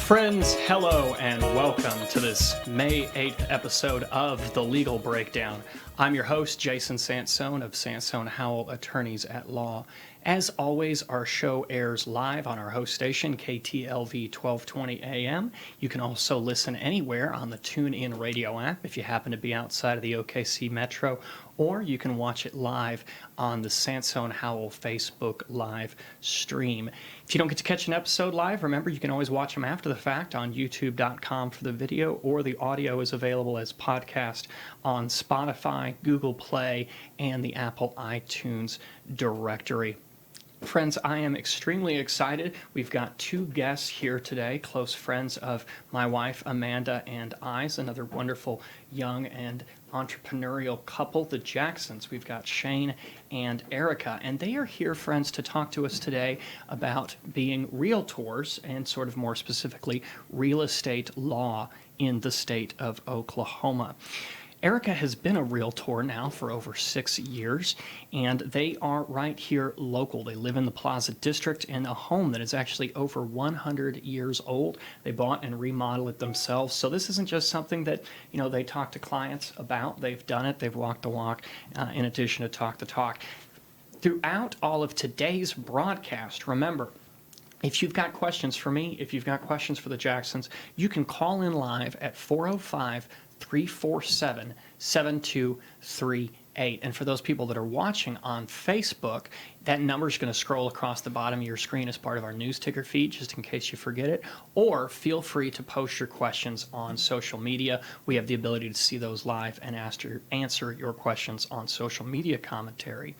Friends, hello and welcome to this May 8th episode of The Legal Breakdown. I'm your host, Jason Sansone of Sansone Howell Attorneys at Law. As always, our show airs live on our host station, KTLV 1220 AM. You can also listen anywhere on the TuneIn radio app if you happen to be outside of the OKC Metro, or you can watch it live on the Sansone Howell Facebook live stream. If you don't get to catch an episode live, remember you can always watch them after the fact on youtube.com for the video, or the audio is available as podcast on Spotify, Google Play, and the Apple iTunes directory. Friends, I am extremely excited. We've got two guests here today, close friends of my wife, Amanda, and I's, another wonderful young and entrepreneurial couple, the Jacksons. We've got Shane and Erika, and they are here, friends, to talk to us today about being realtors and sort of more specifically, real estate law in the state of Oklahoma. Erika has been a realtor now for over 6 years, and they are right here local. They live in the Plaza District in a home that is actually over 100 years old. They bought and remodeled it themselves, so this isn't just something that, they talk to clients about. They've done it. They've walked the walk, in addition to talk the talk. Throughout all of today's broadcast, remember, if you've got questions for me, if you've got questions for the Jacksons, you can call in live at 405-347-7238. And for those people that are watching on Facebook, that number is going to scroll across the bottom of your screen as part of our news ticker feed, just in case you forget it. Or feel free to post your questions on social media. We have the ability to see those live and answer your questions on social media commentary.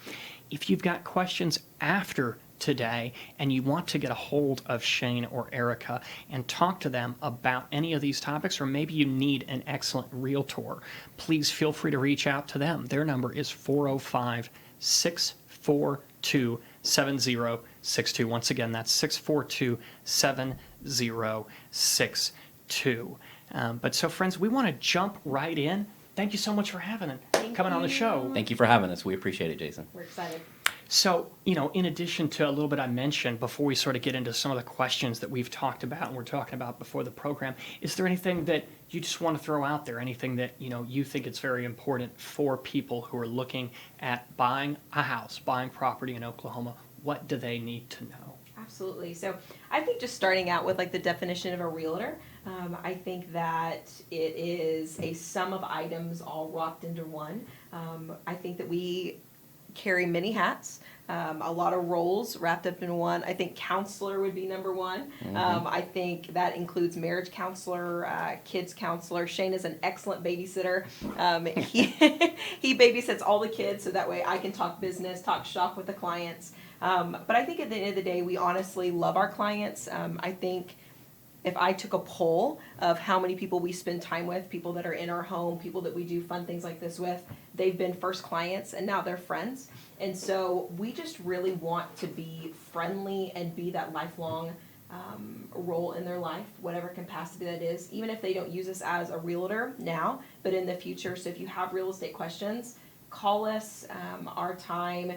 If you've got questions after today and you want to get a hold of Shane or Erika and talk to them about any of these topics, or maybe you need an excellent realtor, please feel free to reach out to them. Their number is 405-642-7062. Once again, that's 642-7062. But so, friends, we want to jump right in. Thank you so much for coming on the show. Thank you for having us. We appreciate it, Jason. We're excited. So, in addition to a little bit I mentioned before we sort of get into some of the questions that we've talked about and we're talking about before the program, is there anything that you just want to throw out there, anything that, you think it's very important for people who are looking at buying a house, buying property in Oklahoma? What do they need to know? Absolutely. So I think just starting out with the definition of a realtor, I think that it is a sum of items all wrapped into one. I think that we carry many hats, a lot of roles wrapped up in one. I think counselor would be number one. Mm-hmm. I think that includes marriage counselor, kids counselor. Shane is an excellent babysitter. He babysits all the kids, so that way I can talk business, talk shop with the clients. But I think at the end of the day, we honestly love our clients. I think if I took a poll of how many people we spend time with, people that are in our home, people that we do fun things like this with, they've been first clients and now they're friends. And so we just really want to be friendly and be that lifelong role in their life, whatever capacity that is, even if they don't use us as a realtor now, but in the future. So if you have real estate questions, call us. Our time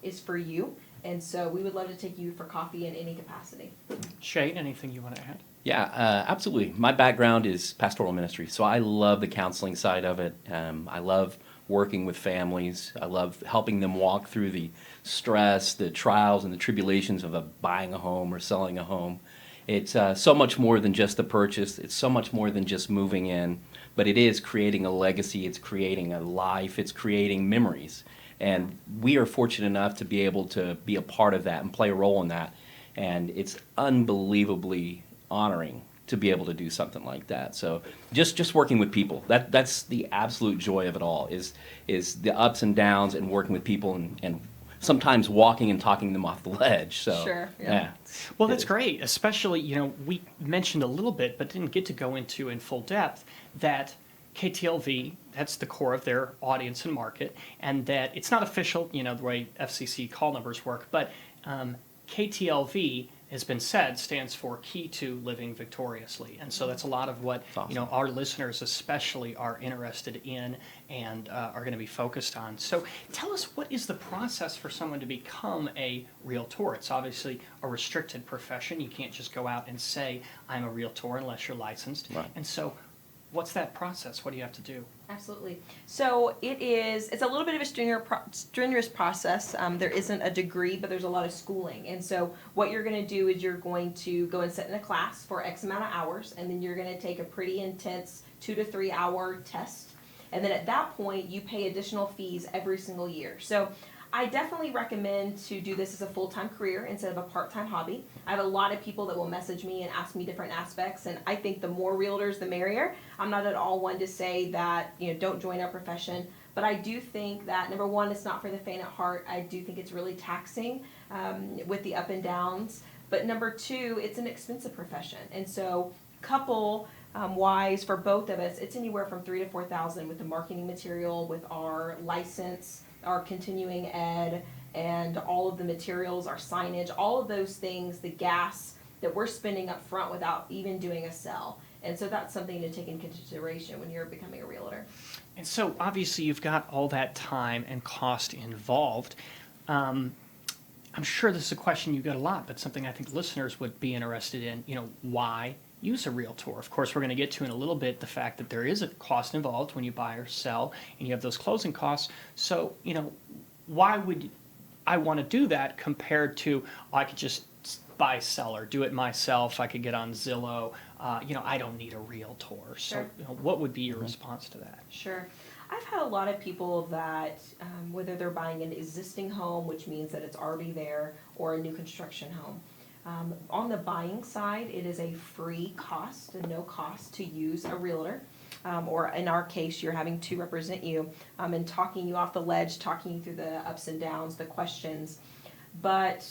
is for you. And so we would love to take you for coffee in any capacity. Shane, anything you want to add? Yeah, absolutely. My background is pastoral ministry, so I love the counseling side of it. I love working with families. I love helping them walk through the stress, the trials, and the tribulations of buying a home or selling a home. It's so much more than just the purchase. It's so much more than just moving in, but it is creating a legacy. It's creating a life. It's creating memories. And we are fortunate enough to be able to be a part of that and play a role in that. And it's unbelievably honoring to be able to do something like that. So just working with people, that's the absolute joy of it all, is the ups and downs and working with people and sometimes walking and talking them off the ledge. So Sure, yeah. Well, that's great. Especially, we mentioned a little bit, but didn't get to go into in full depth that KTLV, that's the core of their audience and market, and that it's not official, the way FCC call numbers work, but KTLV has been said, stands for Key to Living Victoriously. And so that's a lot of what That's awesome. our listeners especially are interested in and are going to be focused on. So tell us, what is the process for someone to become a realtor? It's obviously a restricted profession. You can't just go out and say, I'm a realtor, unless you're licensed. Right. And so what's that process? What do you have to do? Absolutely. So it's a little bit of a strenuous process. There isn't a degree, but there's a lot of schooling. And so what you're going to do is you're going to go and sit in a class for X amount of hours, and then you're going to take a pretty intense 2 to 3 hour test. And then at that point, you pay additional fees every single year. So I definitely recommend to do this as a full-time career instead of a part-time hobby. I have a lot of people that will message me and ask me different aspects, and I think the more realtors, the merrier. I'm not at all one to say that, don't join our profession, but I do think that, number one, it's not for the faint at heart. I do think it's really taxing with the up and downs. But number two, it's an expensive profession. And so couple wise for both of us, it's anywhere from $3,000 to $4,000 with the marketing material, with our license, our continuing ed, and all of the materials, our signage, all of those things, the gas that we're spending up front without even doing a sell. And so that's something to take into consideration when you're becoming a realtor. And so obviously you've got all that time and cost involved. I'm sure this is a question you get a lot, but something I think listeners would be interested in, why use a realtor? Of course, we're going to get to in a little bit the fact that there is a cost involved when you buy or sell, and you have those closing costs. So, why would I want to do that compared to, I could just buy, sell, or do it myself. I could get on Zillow. I don't need a realtor. So, Sure. What would be your response to that? Sure. I've had a lot of people that, whether they're buying an existing home, which means that it's already there, or a new construction home. On the buying side, it is a free cost and no cost to use a realtor. Or in our case, you're having to represent you and talking you off the ledge, talking you through the ups and downs, the questions. But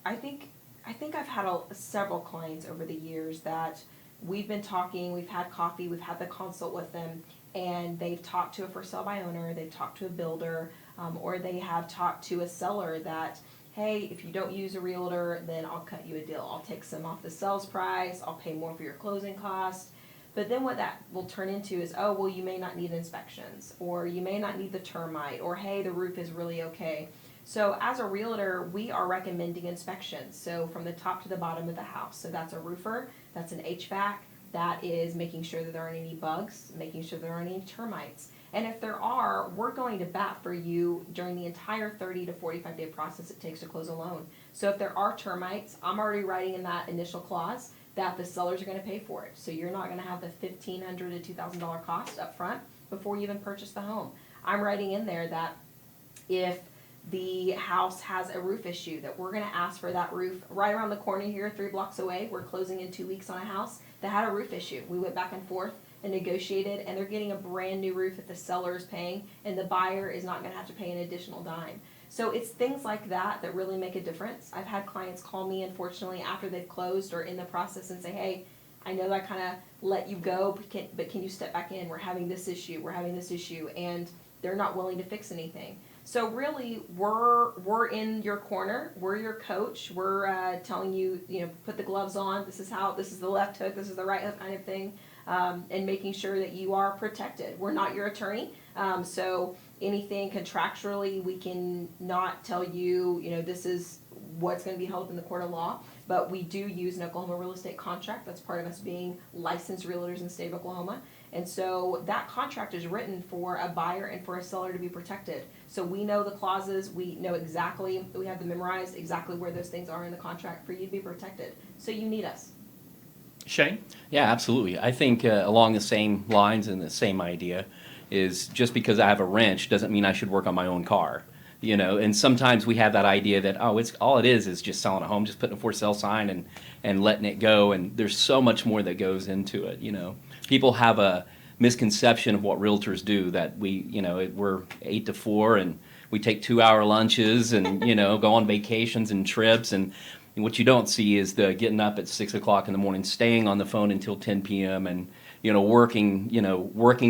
I think I've had several clients over the years that we've been talking, we've had coffee, we've had the consult with them, and they've talked to a for sale by owner, they've talked to a builder, or they have talked to a seller that, hey, if you don't use a realtor, then I'll cut you a deal. I'll take some off the sales price, I'll pay more for your closing costs. But then what that will turn into is, oh, well, you may not need inspections, or you may not need the termite, or hey, the roof is really okay. So as a realtor, we are recommending inspections. So from the top to the bottom of the house. So that's a roofer, that's an HVAC, that is making sure that there aren't any bugs, making sure there aren't any termites. And if there are, we're going to bat for you during the entire 30 to 45 day process it takes to close a loan. So if there are termites, I'm already writing in that initial clause that the sellers are going to pay for it. So you're not going to have the $1,500 to $2,000 cost up front before you even purchase the home. I'm writing in there that if the house has a roof issue, that we're going to ask for that roof right around the corner here, 3 blocks away. We're closing in 2 weeks on a house that had a roof issue. We went back and forth and negotiated, and they're getting a brand new roof that the seller is paying, and the buyer is not going to have to pay an additional dime. So it's things like that that really make a difference. I've had clients call me, unfortunately, after they've closed or in the process and say, hey, I know that I kind of let you go, but can you step back in? We're having this issue, and they're not willing to fix anything. So really, we're in your corner. We're your coach. We're telling you, put the gloves on. This is the left hook. This is the right hook, kind of thing, and making sure that you are protected. We're not your attorney, so anything contractually, we can not tell you, this is what's going to be held up in the court of law. But we do use an Oklahoma real estate contract. That's part of us being licensed realtors in the state of Oklahoma. And so that contract is written for a buyer and for a seller to be protected. So we know the clauses, we know exactly, we have them memorized, exactly where those things are in the contract for you to be protected. So you need us. Shane? Yeah, absolutely. I think along the same lines and the same idea is just because I have a wrench doesn't mean I should work on my own car. And sometimes we have that idea that, it's all it is just selling a home, just putting a for sale sign and letting it go. And there's so much more that goes into it. People have a misconception of what realtors do, that we're 8 to 4 and we take 2-hour lunches and, go on vacations and trips. And what you don't see is the getting up at 6 o'clock in the morning, staying on the phone until 10 p.m. and, working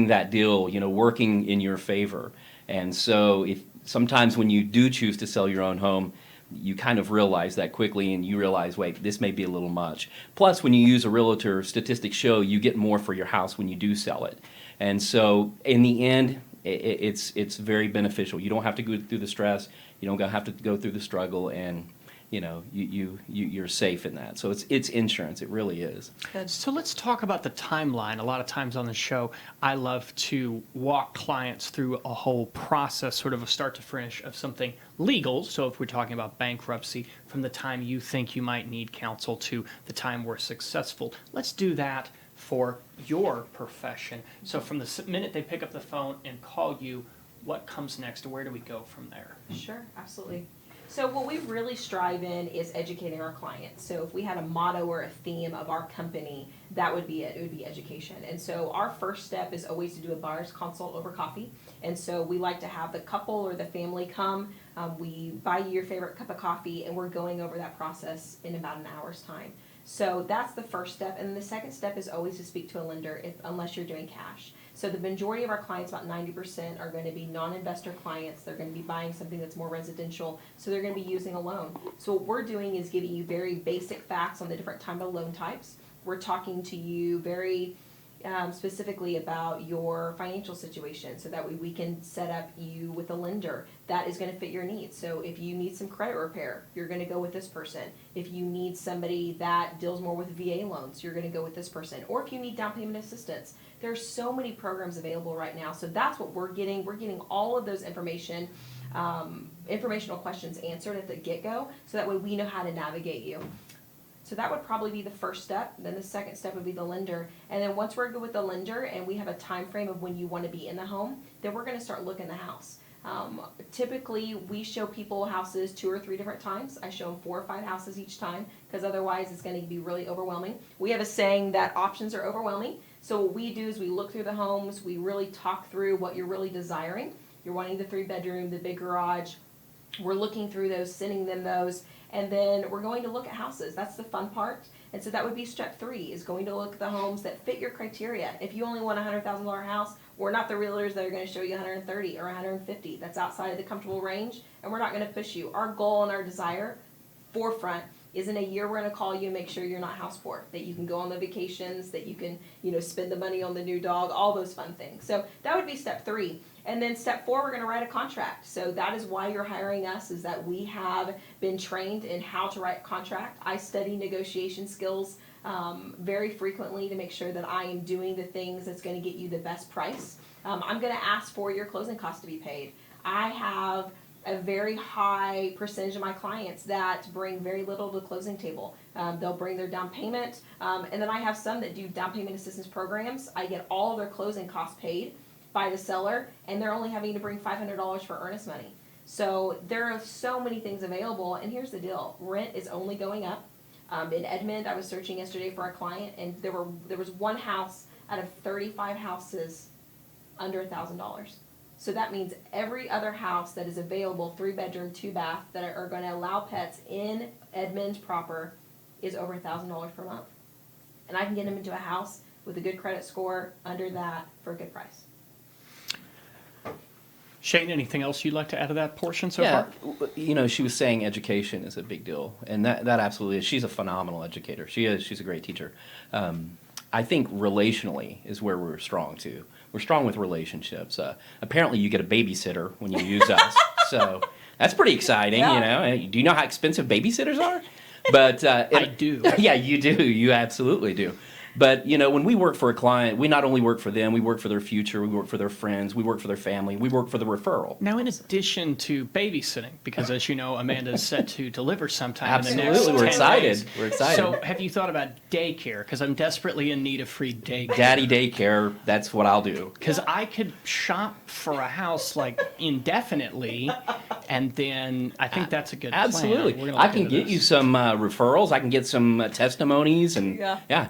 that deal, working in your favor. And so sometimes when you do choose to sell your own home, you kind of realize that quickly, and you realize, wait, this may be a little much. Plus, when you use a realtor, statistics show you get more for your house when you do sell it. And so in the end, it's very beneficial. You don't have to go through the stress. You don't have to go through the struggle, and you're safe in that. So it's insurance. It really is. So let's talk about the timeline. A lot of times on the show, I love to walk clients through a whole process, sort of a start to finish of something legal. So if we're talking about bankruptcy, from the time you think you might need counsel to the time we're successful. Let's do that for your profession. So from the minute they pick up the phone and call you, what comes next? Where do we go from there? Sure, absolutely. So what we really strive in is educating our clients. So if we had a motto or a theme of our company, that would be it. It would be education. And so our first step is always to do a buyer's consult over coffee. And so we like to have the couple or the family come. We buy you your favorite cup of coffee, and we're going over that process in about an hour's time. So that's the first step. And the second step is always to speak to a lender unless you're doing cash. So the majority of our clients, about 90%, are going to be non-investor clients. They're going to be buying something that's more residential, so they're going to be using a loan. So what we're doing is giving you very basic facts on the different type of loan types. We're talking to you very specifically about your financial situation, so that way we can set up you with a lender that is going to fit your needs. So if you need some credit repair, you're going to go with this person. If you need somebody that deals more with VA loans, you're going to go with this person. Or if you need down payment assistance, there's so many programs available right now. So that's what we're getting. We're getting all of those informational questions answered at the get-go, so that way we know how to navigate you. So that would probably be the first step. Then the second step would be the lender. And then once we're good with the lender and we have a time frame of when you want to be in the home, then we're going to start looking the house. Typically, we show people houses 2 or 3 different times. I show them 4 or 5 houses each time, because otherwise it's going to be really overwhelming. We have a saying that options are overwhelming. So what we do is we look through the homes. We really talk through what you're really desiring. You're wanting the 3-bedroom, the big garage. We're looking through those, sending them those. And then we're going to look at houses. That's the fun part. And so that would be step 3, is going to look at the homes that fit your criteria. If you only want a $100,000 house, we're not the realtors that are going to show you 130 or 150. That's outside of the comfortable range, and we're not going to push you. Our goal and our desire, forefront, is in a year we're going to call you and make sure you're not house poor, that you can go on the vacations, that you can, spend the money on the new dog, all those fun things. So that would be step 3. And then step 4, we're going to write a contract. So that is why you're hiring us, is that we have been trained in how to write a contract. I study negotiation skills very frequently to make sure that I am doing the things that's going to get you the best price. I'm going to ask for your closing costs to be paid. I have a very high percentage of my clients that bring very little to the closing table. They'll bring their down payment, and then I have some that do down payment assistance programs. I get all of their closing costs paid by the seller, and they're only having to bring $500 for earnest money. So there are so many things available, and here's the deal. Rent is only going up. In Edmond, I was searching yesterday for a client, and there was one house out of 35 houses under $1,000. So that means every other house that is available, 3-bedroom, 2-bath, that are going to allow pets in Edmond proper, is over $1,000 per month. And I can get them into a house with a good credit score under that for a good price. Shane, anything else you'd like to add to that portion so Yeah, far? she was saying education is a big deal, and that absolutely is. She's a phenomenal educator. She is. She's a great teacher. I think relationally is where we're strong too. We're strong with relationships. Apparently, you get a babysitter when you use us, so that's pretty exciting. Yeah. Do you know how expensive babysitters are? But I do. Yeah, you do. You absolutely do. But, when we work for a client, we not only work for them, we work for their future, we work for their friends, we work for their family, we work for the referral. Now, in addition to babysitting, because as you know, Amanda is set to deliver sometime Absolutely. in the next We're 10 excited. days. We're excited. So have you thought about daycare? Because I'm desperately in need of free daycare. Daddy daycare, that's what I'll do. Because I could shop for a house like indefinitely, and then I think that's a good plan. Absolutely. We're gonna I look can into get this. you some referrals. I can get some testimonies, and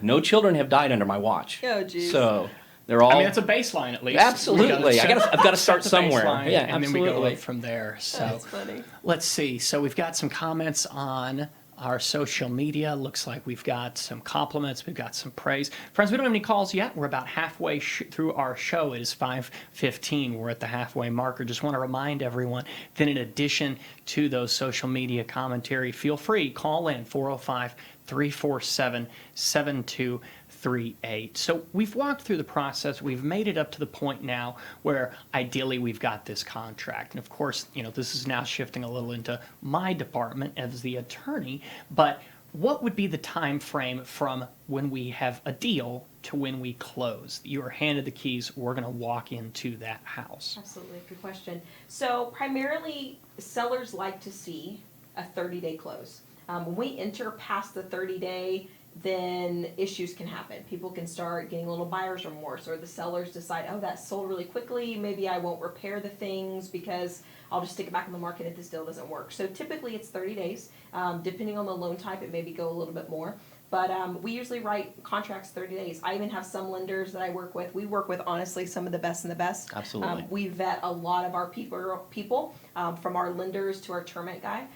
no children have died under my watch. Oh, geez. So they're all. I mean, that's a baseline at least. Absolutely. I've got to start set the somewhere. baseline, Yeah, and absolutely. then we go up from there. So That's funny. let's see. So we've got some comments on our social media. Looks like we've got some compliments, we've got some praise. Friends, we don't have any calls yet. We're about halfway through our show. It is 5:15. We're at the halfway marker. Just want to remind everyone that in addition to those social media commentary, feel free, call in 405-347-7238. So we've walked through the process. We've made it up to the point now where ideally we've got this contract. And of course, this is now shifting a little into my department as the attorney, but what would be the time frame from when we have a deal to when we close? You are handed the keys, we're going to walk into that house. Absolutely, good question. So primarily, sellers like to see a 30-day close. When we enter past the 30-day, then issues can happen. People can start getting a little buyer's remorse, or the sellers decide, oh, that sold really quickly, maybe I won't repair the things because I'll just stick it back on the market if this deal doesn't work. So typically it's 30 days. Depending on the loan type, it maybe go a little bit more. But we usually write contracts 30 days. I even have some lenders that I work with. We work with, honestly, some of the best and the best. Absolutely. We vet a lot of our people from our lenders to our termite guy.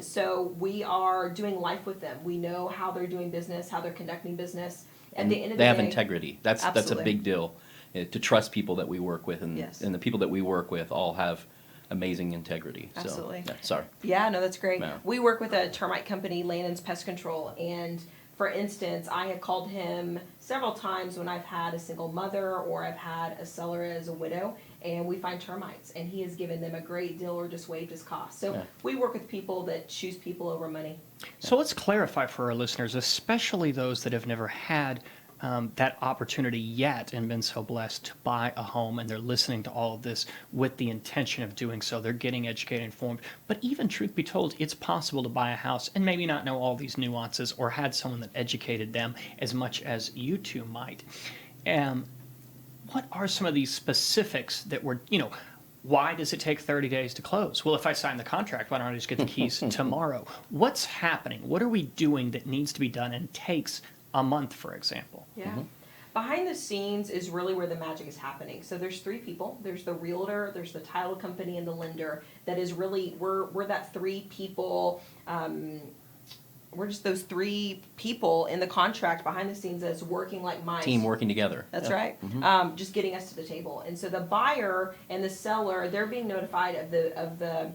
So we are doing life with them. We know how they're doing business, how they're conducting business. At the end of the They have day, integrity. That's a absolutely. big deal, to trust people that we work with, Yes. and the people that we work with all have amazing integrity. Absolutely. So, yeah, sorry. Yeah, no, that's great. Yeah. We work with a termite company, Landon's Pest Control, and for instance, I have called him several times when I've had a single mother or I've had a seller as a widow, and we find termites, and he has given them a great deal or just waived his costs. So Yeah. we work with people that choose people over money. So let's clarify for our listeners, especially those that have never had that opportunity yet and been so blessed to buy a home, and they're listening to all of this with the intention of doing so. They're getting educated, informed. But even truth be told, it's possible to buy a house and maybe not know all these nuances or had someone that educated them as much as you two might. What are some of these specifics that were, why does it take 30 days to close? Well, if I sign the contract, why don't I just get the keys tomorrow? What's happening? What are we doing that needs to be done and takes a month, for example? Yeah. Behind the scenes is really where the magic is happening. So there's three people. There's the realtor, there's the title company, and the lender. That is really, we're that three people. We're just those three people in the contract behind the scenes that's working like mice. Team working together. That's Yeah. right. Just getting us to the table. And so the buyer and the seller, they're being notified of the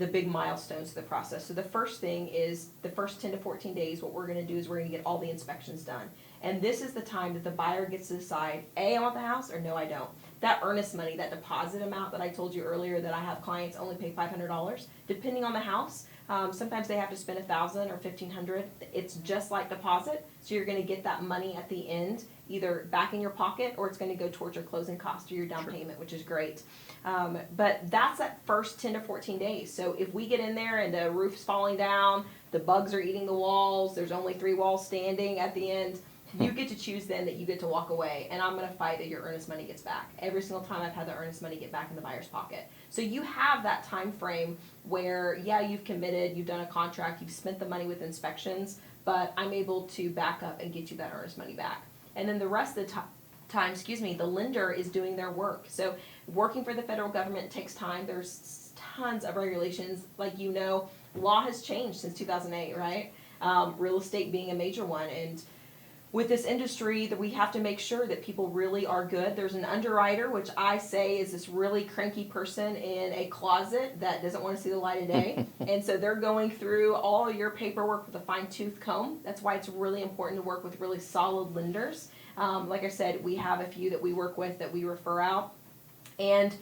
big milestones of the process. So the first thing is the first 10 to 14 days, what we're going to do is we're going to get all the inspections done. And this is the time that the buyer gets to decide, A, I want the house, or no, I don't. That earnest money, that deposit amount that I told you earlier that I have clients only pay $500, depending on the house. Sometimes they have to spend $1,000 or $1,500. It's just like deposit, so you're going to get that money at the end, either back in your pocket or it's going to go towards your closing cost or your down payment, which is great. But that's that first 10 to 14 days. So if we get in there and the roof's falling down, the bugs are eating the walls, there's only 3 walls standing at the end, you get to choose then that you get to walk away, and I'm going to fight that your earnest money gets back. Every single time I've had the earnest money get back in the buyer's pocket. So you have that time frame where, yeah, you've committed, you've done a contract, you've spent the money with inspections, but I'm able to back up and get you that earnest money back. And then the rest of the time, the lender is doing their work. So working for the federal government takes time. There's tons of regulations. Like, law has changed since 2008, right? Real estate being a major one. And with this industry, that we have to make sure that people really are good. There's an underwriter, which I say is this really cranky person in a closet that doesn't want to see the light of day. And so they're going through all your paperwork with a fine-tooth comb. That's why it's really important to work with really solid lenders. Like I said, we have a few that we work with that we refer out. And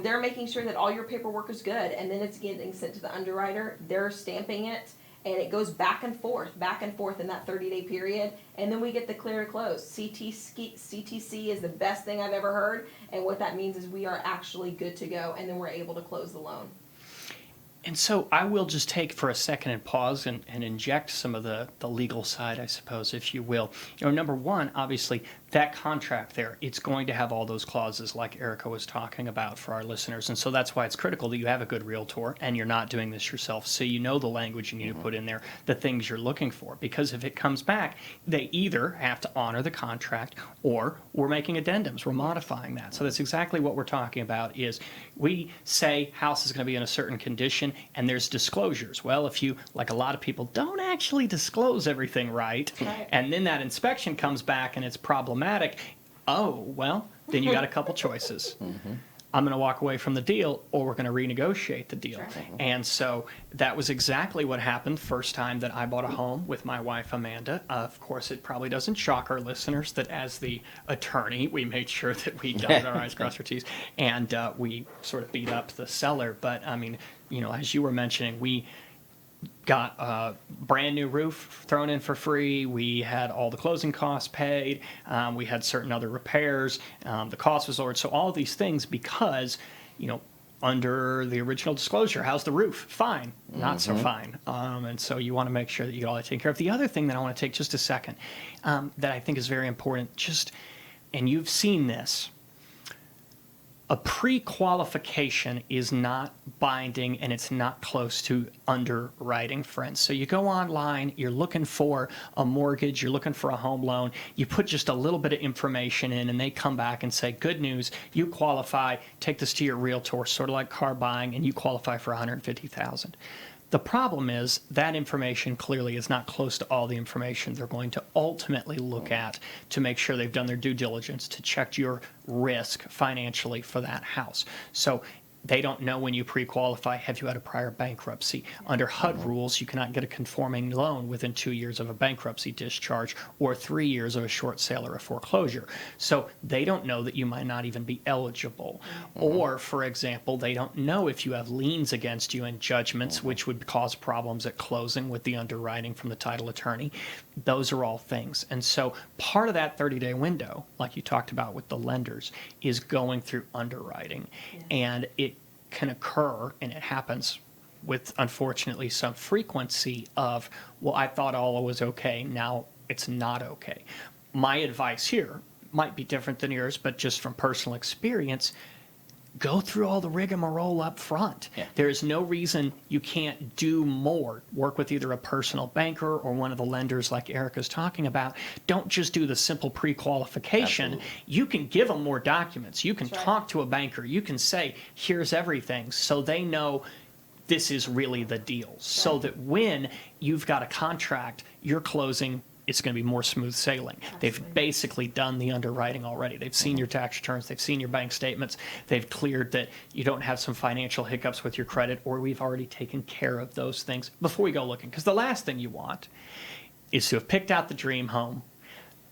they're making sure that all your paperwork is good. And then it's getting sent to the underwriter. They're stamping it. And it goes back and forth in that 30-day period. And then we get the clear to close. CTC is the best thing I've ever heard. And what that means is we are actually good to go. And then we're able to close the loan. And so I will just take for a second and pause and inject some of the legal side, I suppose, if you will. Number one, obviously, that contract there, it's going to have all those clauses like Erika was talking about for our listeners. And so that's why it's critical that you have a good realtor and you're not doing this yourself. So you know the language you need to put in there, the things you're looking for. Because if it comes back, they either have to honor the contract or we're making addendums, we're modifying that. So that's exactly what we're talking about is we say house is going to be in a certain condition and there's disclosures. Well, if you, like a lot of people, don't actually disclose everything right, and then that inspection comes back and it's problematic, oh, well, then you got a couple choices. I'm going to walk away from the deal or we're going to renegotiate the deal. Sure. And so that was exactly what happened first time that I bought a home with my wife, Amanda. Of course, it probably doesn't shock our listeners that as the attorney, we made sure that we dotted our I's, crossed our T's, and we sort of beat up the seller. But, I mean, you know, as you were mentioning, we got a brand new roof thrown in for free. We had all the closing costs paid. We had certain other repairs. The cost was lowered. So all these things because, you know, under the original disclosure, how's the roof? Fine, not so fine. And so you want to make sure that you get all that taken care of. The other thing that I want to take just a second that I think is very important, and you've seen this, a pre-qualification is not binding and it's not close to underwriting, friends. So you go online, you're looking for a mortgage, you're looking for a home loan, you put just a little bit of information in and they come back and say, good news, you qualify, take this to your realtor, sort of like car buying, and you qualify for $150,000. The problem is that information clearly is not close to all the information they're going to ultimately look at to make sure they've done their due diligence to check your risk financially for that house. So they don't know when you pre-qualify, have you had a prior bankruptcy? Under HUD rules, you cannot get a conforming loan within 2 years of a bankruptcy discharge or 3 years of a short sale or a foreclosure. So they don't know that you might not even be eligible. Or, for example, they don't know if you have liens against you and judgments, which would cause problems at closing with the underwriting from the title attorney. Those are all things. And so part of that 30-day window, like you talked about with the lenders, is going through underwriting. And it can occur, and it happens with, unfortunately, some frequency of, well, I thought all was okay, now it's not okay. My advice here might be different than yours, but just from personal experience, go through all the rigmarole up front. There's no reason you can't do more. Work with either a personal banker or one of the lenders like Erika's talking about. Don't just do the simple pre-qualification. Absolutely. You can give them more documents. You can talk to a banker. You can say, here's everything, so they know this is really the deal. So that when you've got a contract, you're closing, it's going to be more smooth sailing. They've basically done the underwriting already. They've seen your tax returns. They've seen your bank statements. They've cleared that you don't have some financial hiccups with your credit, or we've already taken care of those things before we go looking. Because the last thing you want is to have picked out the dream home,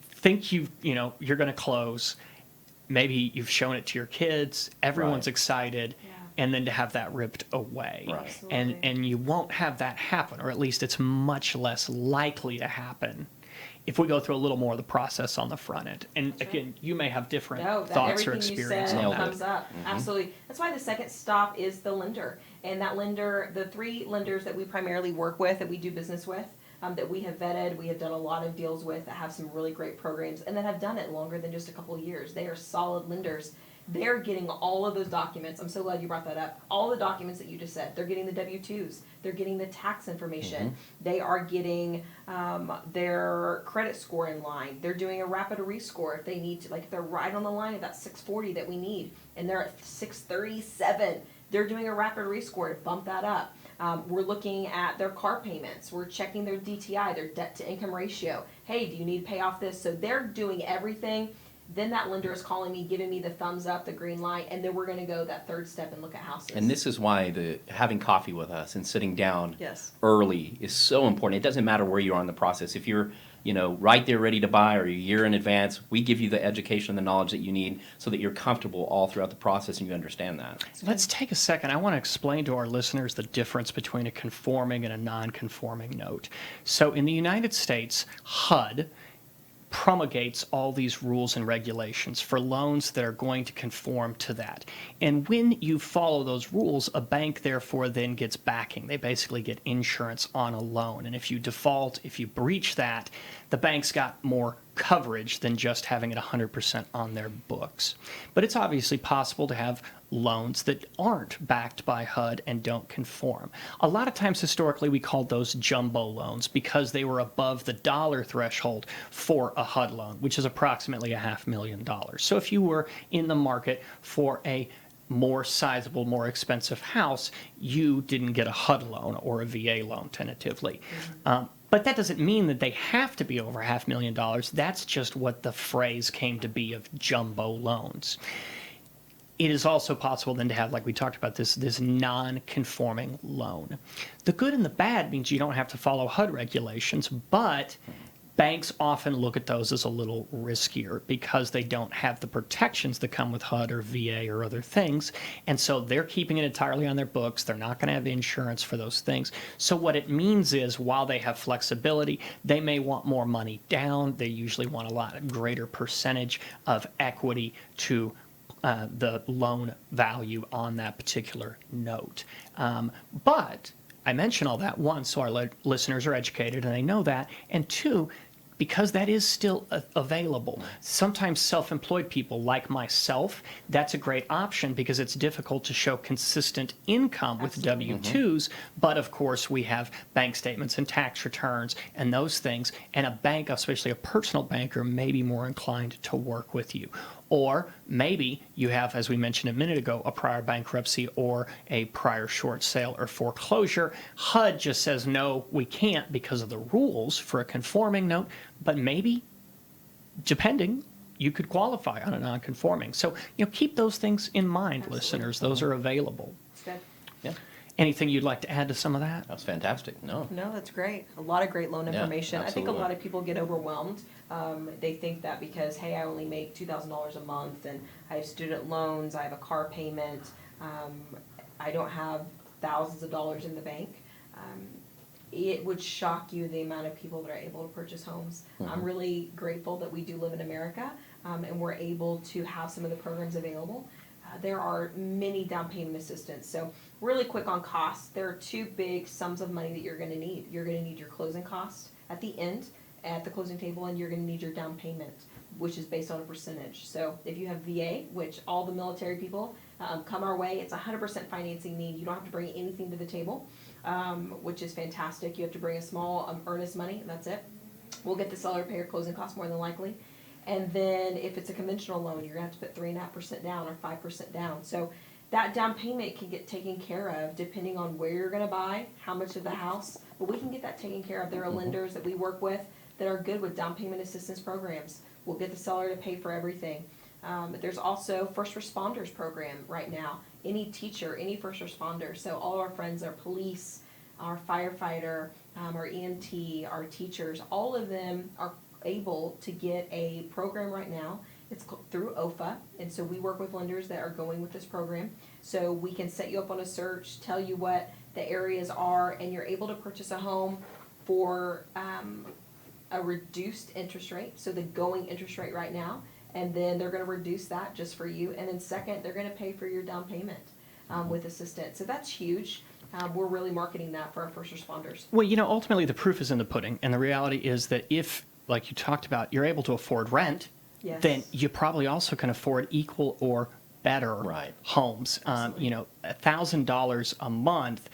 think you're going to close, maybe you've shown it to your kids, everyone's excited, and then to have that ripped away. And you won't have that happen, or at least it's much less likely to happen if we go through a little more of the process on the front end. And again, you may have different thoughts or experience on that. Comes up. Absolutely. That's why the second stop is the lender. And that lender, the 3 lenders that we primarily work with, that we do business with, that we have vetted, we have done a lot of deals with, that have some really great programs, and that have done it longer than just a couple of years. They are solid lenders. They're getting all of those documents. I'm so glad you brought that up. All the documents that you just said. They're getting the W-2s. They're getting the tax information. They are getting their credit score in line. They're doing a rapid rescore if they need to. Like if they're right on the line of that 640 that we need, and they're at 637, they're doing a rapid rescore to bump that up. We're looking at their car payments. We're checking their DTI, their debt to income ratio. Hey, do you need to pay off this? So they're doing everything. Then that lender is calling me, giving me the thumbs up, the green light, and then we're going to go that third step and look at houses. And this is why having coffee with us and sitting down early is so important. It doesn't matter where you are in the process. If you're right there ready to buy or a year in advance, we give you the education and the knowledge that you need so that you're comfortable all throughout the process and you understand that. Let's take a second. I want to explain to our listeners the difference between a conforming and a non-conforming note. So in the United States, HUD promulgates all these rules and regulations for loans that are going to conform to that. And when you follow those rules, a bank therefore then gets backing. They basically get insurance on a loan. And if you default, if you breach that, the bank's got more coverage than just having it 100% on their books. But it's obviously possible to have loans that aren't backed by HUD and don't conform. A lot of times historically we called those jumbo loans because they were above the dollar threshold for a HUD loan, which is approximately $500,000. So if you were in the market for a more sizable, more expensive house, you didn't get a HUD loan or a VA loan tentatively. But that doesn't mean that they have to be over $500,000. That's just what the phrase came to be of jumbo loans. It is also possible then to have, like we talked about, this non-conforming loan. The good and the bad means you don't have to follow HUD regulations, but banks often look at those as a little riskier because they don't have the protections that come with HUD or VA or other things. And so they're keeping it entirely on their books. They're not going to have insurance for those things. So what it means is while they have flexibility, they may want more money down. They usually want a lot greater percentage of equity to the loan value on that particular note. But I mention all that, one, so our listeners are educated and they know that, and two, because that is still available. Sometimes self-employed people like myself, that's a great option because it's difficult to show consistent income with W-2s, but of course we have bank statements and tax returns and those things, and a bank, especially a personal banker, may be more inclined to work with you. Or maybe you have, as we mentioned a minute ago, a prior bankruptcy or a prior short sale or foreclosure. HUD just says, no, we can't because of the rules for a conforming note, but maybe, depending, you could qualify on a non-conforming. So, keep those things in mind, listeners. Those are available. That's good. Yeah. Anything you'd like to add to some of that? That was fantastic. No, that's great. A lot of great loan Yeah, information. I think a absolutely. lot of people get overwhelmed. They think that because, hey, I only make $2,000 a month and I have student loans, I have a car payment, I don't have thousands of dollars in the bank. It would shock you the amount of people that are able to purchase homes. I'm really grateful that we do live in America and we're able to have some of the programs available. There are many down payment assistance. So really quick on costs, there are two big sums of money that you're going to need. You're going to need your closing costs at the end, at the closing table, and you're going to need your down payment, which is based on a percentage. So if you have VA, which all the military people come our way, it's 100% financing need. You don't have to bring anything to the table, which is fantastic. You have to bring a small earnest money, and that's it. We'll get the seller to pay your closing costs more than likely. And then if it's a conventional loan, you're going to have to put 3.5% down or 5% down. So that down payment can get taken care of depending on where you're going to buy, how much of the house, but we can get that taken care of. There are lenders that we work with that are good with down payment assistance programs. We'll get the seller to pay for everything. There's also first responders program right now. Any teacher, any first responder. So all our friends are police, our firefighter, our EMT, our teachers, all of them are able to get a program right now. It's through OFA, and so we work with lenders that are going with this program. So we can set you up on a search, tell you what the areas are, and you're able to purchase a home for a reduced interest rate, so the going interest rate right now, and then they're going to reduce that just for you. And then second, they're going to pay for your down payment with assistance. So that's huge. We're really marketing that for our first responders. Well, ultimately the proof is in the pudding, and the reality is that if, like you talked about, you're able to afford rent, Yes. then you probably also can afford equal or better homes. $1,000 a month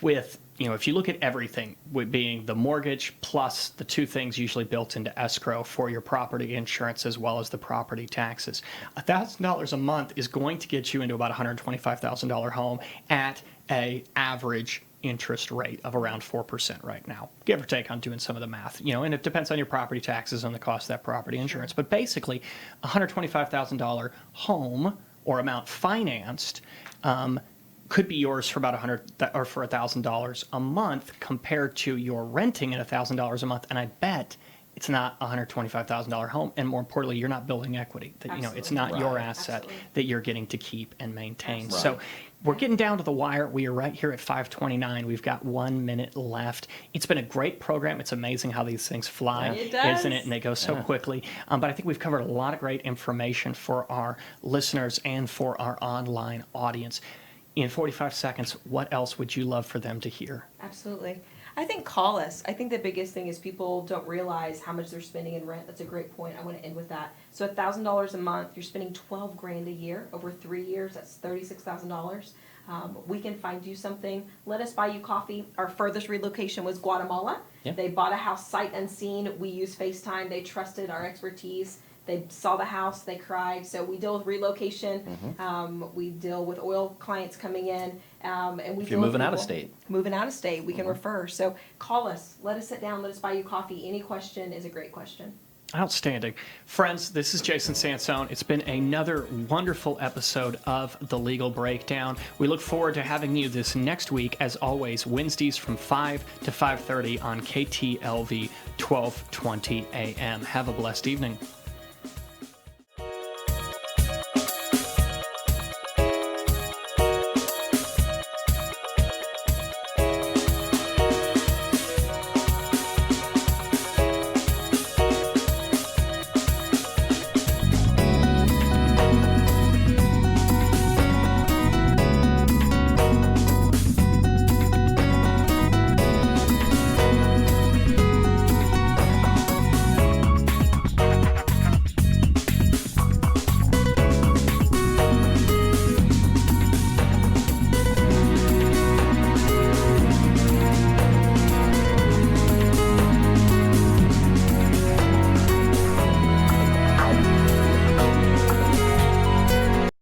with, if you look at everything, with being the mortgage plus the two things usually built into escrow for your property insurance as well as the property taxes, $1,000 a month is going to get you into about a $125,000 home at a average interest rate of around 4% right now, give or take on doing some of the math, and it depends on your property taxes and the cost of that property insurance. But basically, a $125,000 home or amount financed could be yours for about for $1,000 a month compared to your renting at $1,000 a month. And I bet it's not a $125,000 home, and more importantly, you're not building equity. That it's not your asset that you're getting to keep and maintain. So we're getting down to the wire. We are right here at 5:29. We've got 1 minute left. It's been a great program. It's amazing how these things fly, isn't it? And they go so quickly. But I think we've covered a lot of great information for our listeners and for our online audience. In 45 seconds, what else would you love for them to hear? Absolutely. I think call us. I think the biggest thing is people don't realize how much they're spending in rent. That's a great point. I want to end with that. So $1,000 a month, you're spending $12,000 a year over 3 years. That's $36,000. We can find you something. Let us buy you coffee. Our furthest relocation was Guatemala. Yep. They bought a house sight unseen. We used FaceTime. They trusted our expertise. They saw the house. They cried. So we deal with relocation. We deal with oil clients coming in. And we If you're moving out of state. Moving out of state, we can refer. So call us. Let us sit down. Let us buy you coffee. Any question is a great question. Outstanding. Friends, this is Jason Sansone. It's been another wonderful episode of The Legal Breakdown. We look forward to having you this next week, as always, Wednesdays from 5 to 5:30 on KTLV 1220 AM. Have a blessed evening.